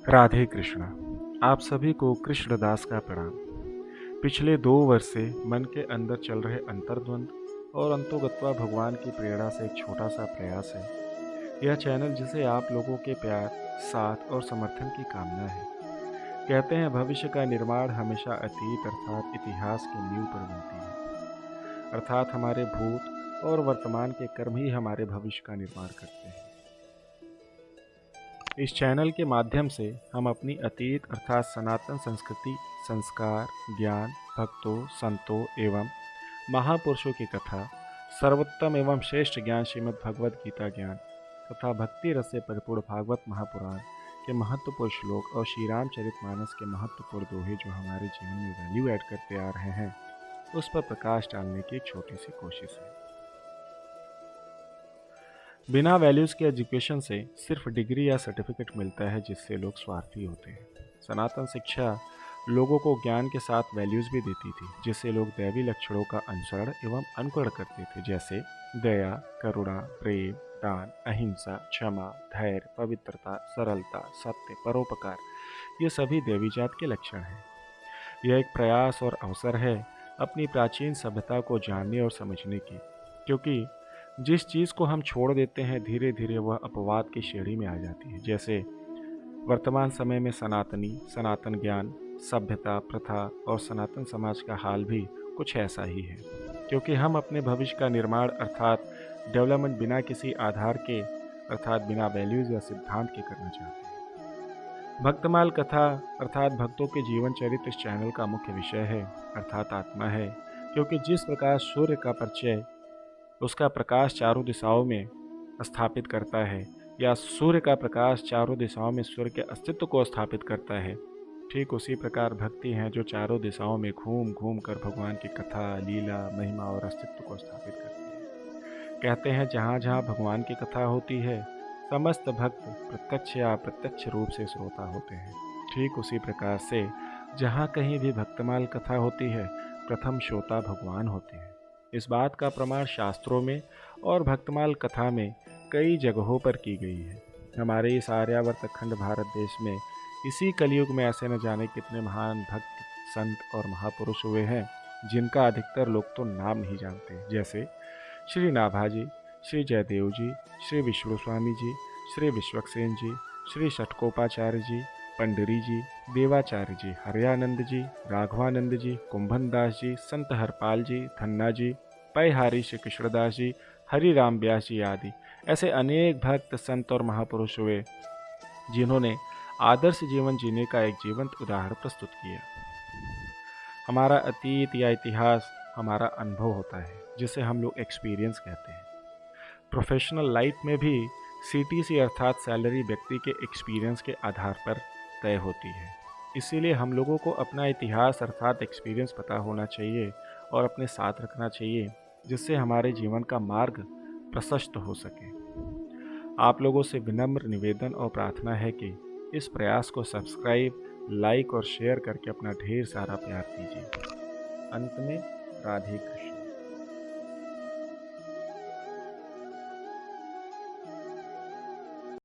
राधे कृष्णा। आप सभी को कृष्णदास का प्रणाम। पिछले 2 वर्ष से मन के अंदर चल रहे अंतर्द्वंद और अंतोगत्वा भगवान की प्रेरणा से एक छोटा सा प्रयास है। यह चैनल जिसे आप लोगों के प्यार, साथ और समर्थन की कामना है। कहते हैं भविष्य का निर्माण हमेशा अतीत अर्थात इतिहास के नींव पर बनती है। अर्थात हमारे भूत और वर्तमान के कर्म ही हमारे भविष्य का निर्माण करते हैं। इस चैनल के माध्यम से हम अपनी अतीत अर्थात सनातन संस्कृति, संस्कार, ज्ञान, भक्तों, संतों एवं महापुरुषों की कथा, सर्वोत्तम एवं श्रेष्ठ ज्ञान श्रीमद् भगवद गीता ज्ञान तथा भक्ति रस से परिपूर्ण भागवत महापुराण के महत्वपूर्ण श्लोक और श्री रामचरितमानस के महत्वपूर्ण दोहे जो हमारे जीवन में वैल्यू ऐड करते आ रहे हैं, उस पर प्रकाश डालने की एक छोटी सी कोशिश है। बिना वैल्यूज़ के एजुकेशन से सिर्फ डिग्री या सर्टिफिकेट मिलता है, जिससे लोग स्वार्थी होते हैं। सनातन शिक्षा लोगों को ज्ञान के साथ वैल्यूज़ भी देती थी, जिससे लोग दैवी लक्षणों का अनुसरण एवं अनुकरण करते थे, जैसे दया, करुणा, प्रेम, दान, अहिंसा, क्षमा, धैर्य, पवित्रता, सरलता, सत्य, परोपकार। ये सभी देवी जात के लक्षण हैं। यह एक प्रयास और अवसर है अपनी प्राचीन सभ्यता को जानने और समझने की, क्योंकि जिस चीज़ को हम छोड़ देते हैं धीरे धीरे वह अपवाद की श्रेणी में आ जाती है। जैसे वर्तमान समय में सनातन ज्ञान, सभ्यता, प्रथा और सनातन समाज का हाल भी कुछ ऐसा ही है, क्योंकि हम अपने भविष्य का निर्माण अर्थात डेवलपमेंट बिना किसी आधार के अर्थात बिना वैल्यूज़ या सिद्धांत के करना चाहते हैं। भक्तमाल कथा अर्थात भक्तों के जीवन चरित्र इस चैनल का मुख्य विषय है अर्थात आत्मा है, क्योंकि जिस प्रकार सूर्य का परिचय उसका प्रकाश चारों दिशाओं में स्थापित करता है, या सूर्य का प्रकाश चारों दिशाओं में सूर्य के अस्तित्व को स्थापित करता है, ठीक उसी प्रकार भक्ति है जो चारों दिशाओं में घूम घूम कर भगवान की कथा, लीला, महिमा और अस्तित्व को स्थापित करती है। कहते हैं जहाँ जहाँ भगवान की कथा होती है, समस्त भक्त प्रत्यक्ष या अप्रत्यक्ष रूप से श्रोता होते हैं। ठीक उसी प्रकार से जहाँ कहीं भी भक्तमाल कथा होती है, प्रथम श्रोता भगवान होते हैं। इस बात का प्रमाण शास्त्रों में और भक्तमाल कथा में कई जगहों पर की गई है। हमारे इस आर्यावर्त खंड भारत देश में इसी कलयुग में ऐसे न जाने कितने महान भक्त, संत और महापुरुष हुए हैं, जिनका अधिकतर लोग तो नाम नहीं जानते, जैसे श्री नाभाजी, श्री जयदेव जी, श्री विष्णु स्वामी जी, श्री विश्वक्सेन जी, श्री षटकोपाचार्य जी, पंडरी जी, देवाचार्य जी, हरियानंद जी, राघवानंद जी, कुंभन दास जी, संत हरपाल जी, धन्ना जी, पैहारी श्री कृष्णदास जी, हरि राम व्यास जी आदि ऐसे अनेक भक्त, संत और महापुरुष हुए, जिन्होंने आदर्श जीवन जीने का एक जीवंत उदाहरण प्रस्तुत किया। हमारा अतीत या इतिहास हमारा अनुभव होता है, जिसे हम लोग एक्सपीरियंस कहते हैं। प्रोफेशनल लाइफ में भी सीटीसी अर्थात सैलरी व्यक्ति के एक्सपीरियंस के आधार पर तय होती है। इसीलिए हम लोगों को अपना इतिहास अर्थात एक्सपीरियंस पता होना चाहिए और अपने साथ रखना चाहिए, जिससे हमारे जीवन का मार्ग प्रशस्त हो सके। आप लोगों से विनम्र निवेदन और प्रार्थना है कि इस प्रयास को सब्सक्राइब, लाइक और शेयर करके अपना ढेर सारा प्यार दीजिए। अंत में राधे कृष्ण।